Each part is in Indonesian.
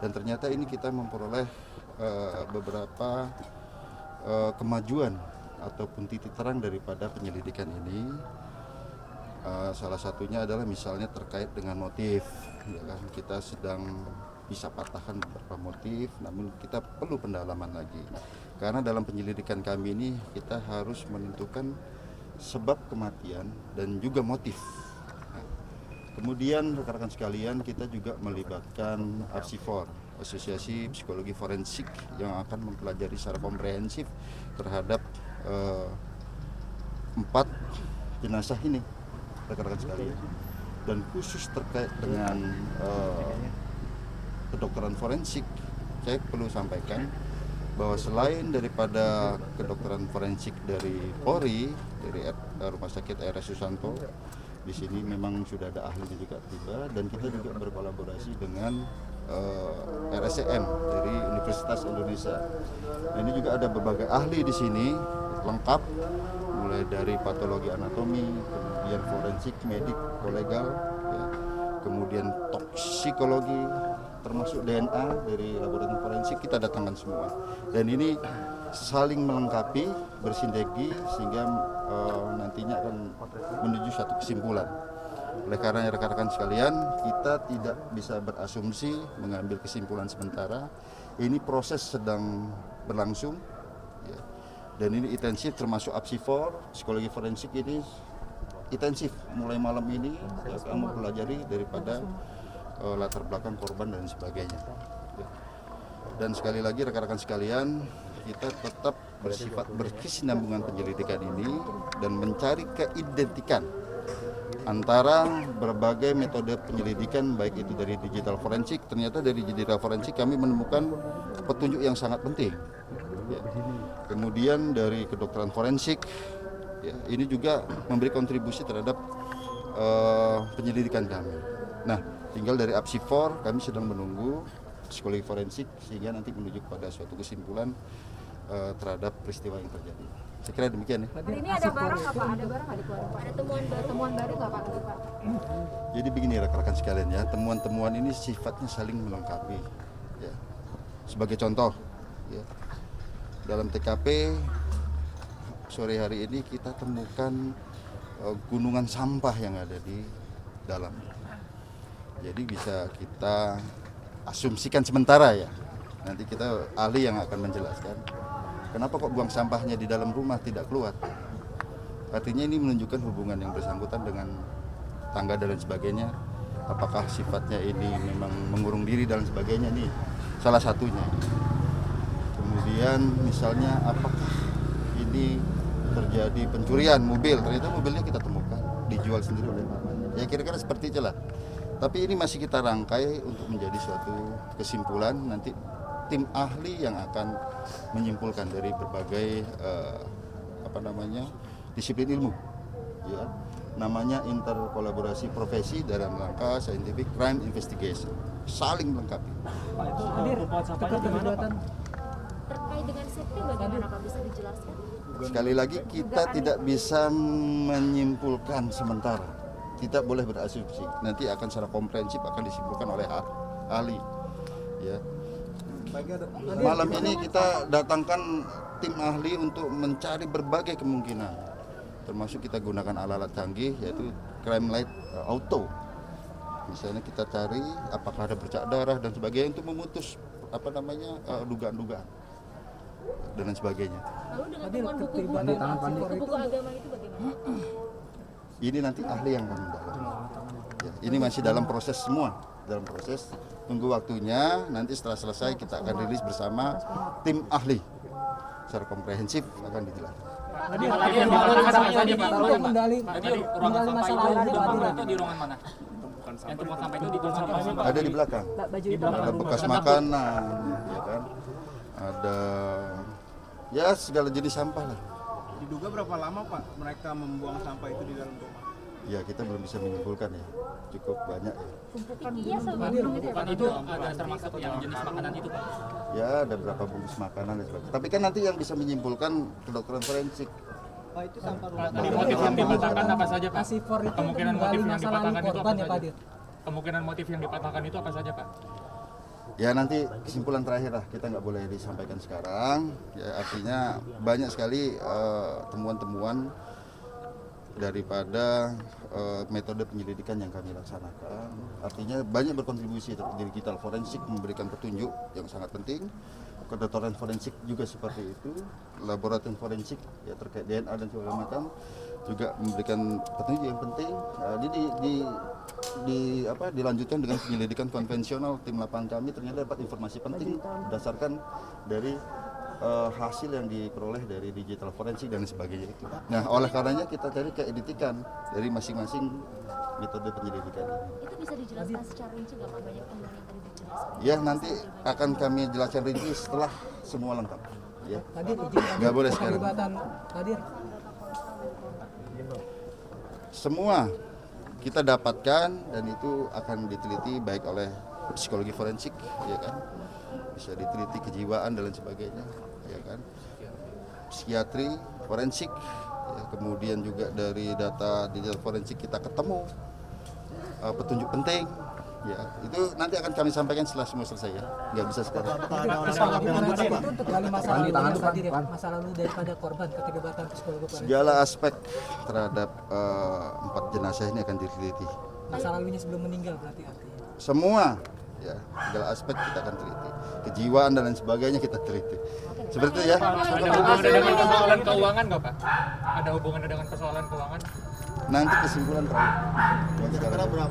Dan ternyata ini kita memperoleh beberapa kemajuan ataupun titik terang daripada penyelidikan ini. Salah satunya adalah misalnya terkait dengan motif, ya kan? Kita sedang bisa patahkan beberapa motif, namun kita perlu pendalaman lagi. Karena dalam penyelidikan kami ini kita harus menentukan sebab kematian dan juga motif. Nah, kemudian rekan-rekan sekalian, kita juga melibatkan Arsifor, Asosiasi Psikologi Forensik, yang akan mempelajari secara komprehensif terhadap 4 jenazah ini, rekan-rekan sekalian. Dan khusus terkait dengan kedokteran forensik, saya perlu sampaikan bahwa selain daripada kedokteran forensik dari Polri, dari Rumah Sakit RS Susanto, di sini memang sudah ada ahli juga tiba, dan kita juga berkolaborasi dengan RSCM dari Universitas Indonesia. Nah, ini juga ada berbagai ahli di sini lengkap, mulai dari patologi anatomi, kemudian forensik, medik, kolegal, ya, kemudian toksikologi, termasuk DNA dari laboratorium forensik kita datangkan semua. Dan ini saling melengkapi, bersinergi, sehingga nantinya akan menuju satu kesimpulan. Oleh karena rekan-rekan sekalian, kita tidak bisa berasumsi mengambil kesimpulan sementara. Ini proses sedang berlangsung, ya. Dan ini intensif, termasuk Apsifor, psikologi forensik ini intensif. Mulai malam ini ya, kamu pelajari daripada latar belakang korban dan sebagainya. Dan sekali lagi rekan-rekan sekalian, kita tetap bersifat berkesinambungan penyelidikan ini dan mencari keidentikan antara berbagai metode penyelidikan, baik itu dari digital forensik. Ternyata dari digital forensik kami menemukan petunjuk yang sangat penting, ya. Kemudian dari kedokteran forensik, ya, ini juga memberi kontribusi terhadap penyelidikan kami. Nah, tinggal dari Apsifor kami sedang menunggu psikologi forensik sehingga nanti menuju kepada suatu kesimpulan terhadap peristiwa yang terjadi. Saya kira demikian ya. Hari ini ada barang apa? Ada barang nggak dikeluarkan? Ada temuan baru nggak Pak? Jadi begini rekan-rekan sekalian ya, temuan-temuan ini sifatnya saling melengkapi. Ya. Sebagai contoh, ya, dalam TKP sore hari ini kita temukan gunungan sampah yang ada di dalam. Jadi bisa kita asumsikan sementara ya. Nanti kita ahli yang akan menjelaskan. Kenapa kok buang sampahnya di dalam rumah tidak keluar? Artinya ini menunjukkan hubungan yang bersangkutan dengan tangga dan sebagainya. Apakah sifatnya ini memang mengurung diri dan sebagainya, nih salah satunya. Kemudian misalnya apakah ini terjadi pencurian mobil? Ternyata mobilnya kita temukan dijual sendiri oleh mamanya. Ya kira-kira seperti itulah. Tapi ini masih kita rangkai untuk menjadi suatu kesimpulan. Nanti tim ahli yang akan menyimpulkan dari berbagai disiplin ilmu, ya, namanya interkolaborasi profesi dalam rangka scientific crime investigation, saling melengkapi. Pak, itu hadir terkait dengan safety bagaimana Pak, bisa dijelaskan? Sekali lagi kita tidak bisa menyimpulkan sementara, kita boleh berasumsi. Nanti akan secara komprehensif akan disimpulkan oleh ahli, ya. Malam ini kita datangkan tim ahli untuk mencari berbagai kemungkinan, termasuk kita gunakan alat-alat canggih yaitu crime light auto. Misalnya kita cari apakah ada bercak darah dan sebagainya untuk memutus dugaan-dugaan dan sebagainya. Lalu dengan temuan buku-buku agama itu bagaimana? Ini nanti ahli yang akan mendalam. Ya, ini masih dalam proses semua, dalam proses. Tunggu waktunya, nanti setelah selesai kita akan rilis bersama tim ahli. Secara komprehensif akan dijelaskan. Tadi yang dipatahkan apa saja Pak? Tadi ruangan sampah itu di ruangan mana? Yang temuan sampah itu di ruangan mana? Ada di belakang. Ada bekas makanan, ya kan? Ada ya segala jenis sampah lah. Diduga berapa lama Pak mereka membuang sampah itu di dalam rumah? Ya kita belum bisa menyimpulkan ya, cukup banyak ya. Tumpukan itu ada termasuk yang jenis makanan itu Pak? Ya ada berapa bungkus makanan dan sebagainya. Tapi kan nanti yang bisa menyimpulkan kedokteran forensik. Pak, itu sampah rumah Tadi motif yang dipatahkan apa saja Pak? Apsifor itu Kemungkinan motif yang dipatahkan itu apa korban ya Pak saja? Dir? Kemungkinan motif yang dipatahkan itu apa saja Pak? Ya nanti kesimpulan terakhir lah, kita nggak boleh disampaikan sekarang. Ya, artinya banyak sekali temuan-temuan daripada metode penyelidikan yang kami laksanakan. Artinya banyak berkontribusi digital forensik memberikan petunjuk yang sangat penting. Kedokteran forensik juga seperti itu, laboratorium forensik ya terkait DNA dan segala macam juga memberikan petunjuk yang penting. Dilanjutkan dengan penyelidikan konvensional, tim lapangan kami ternyata dapat informasi penting berdasarkan dari hasil yang diperoleh dari digital forensik dan sebagainya itu. Nah, oleh karenanya kita cari keeditikan dari masing-masing metode penyelidikan ini. Itu bisa dijelaskan secara rinci nggak Pak, banyak temuan yang tadi dijelaskan? Ya, nanti akan kami jelaskan rinci setelah semua lengkap. Ya. Hadir izin Nggak boleh sekarang. keterlibatan hadir. Semua kita dapatkan dan itu akan diteliti baik oleh psikologi forensik, ya kan, bisa diteliti kejiwaan dan lain sebagainya, ya kan, psikiatri forensik, ya, kemudian juga dari data digital forensik kita ketemu petunjuk penting, ya itu nanti akan kami sampaikan setelah semua selesai ya, nggak bisa sekarang. Itu untuk gali masa lalu hadir ya, masa lalu daripada korban keterlibatan psikologi forensik. Segala aspek terhadap 4 jenazah ini akan diteliti. Masa lalunya sebelum meninggal berarti artinya. Semua ya, segala aspek kita akan teliti, kejiwaan dan lain sebagainya kita teliti, seperti itu ya. Ada hubungannya dengan persoalan keuangan nggak Pak? Ada hubungannya dengan persoalan keuangan? Nanti kesimpulan terakhir.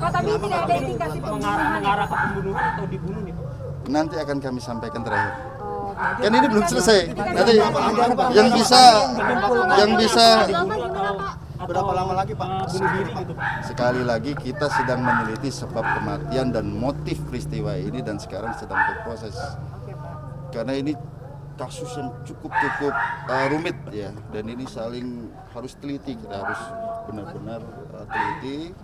Pak, tapi tidak ada indikasi Mengarah ke pembunuhan atau dibunuh nih Pak? Nanti akan kami sampaikan terakhir. Oh, Kan ini belum selesai. Nanti yang bisa Berapa lama lagi Pak? Bunuh diri gitu Pak. sekali lagi kita sedang meneliti sebab kematian dan motif peristiwa ini dan sekarang sedang berproses. Karena ini kasus yang cukup rumit ya, dan ini saling harus teliti, kita harus benar-benar teliti,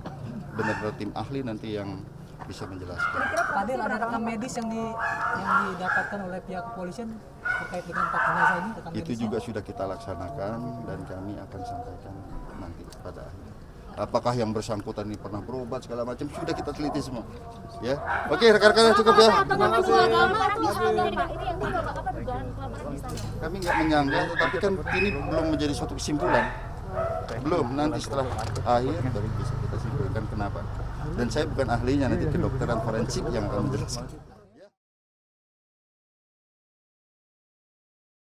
benar-benar tim ahli nanti yang bisa menjelaskan. Hadir ada rekam medis yang didapatkan oleh pihak kepolisian terkait dengan 4 jenazah ini, rekam Itu medisnya. juga sudah kita laksanakan dan kami akan sampaikan nanti kepada ahli. Apakah yang bersangkutan ini pernah berobat segala macam sudah kita teliti semua. Ya, oke rekan-rekan cukup ya. Potongan dua agama misalnya Pak, ini yang kedua Pak, apa dugaan pelanggaran di sana? Kami nggak menyangka, tetapi kan ini belum menjadi suatu kesimpulan. Belum, nanti setelah akhir baru bisa kita simpulkan kenapa. Dan saya bukan ahlinya, nanti kedokteran forensik yang akan menjelaskan.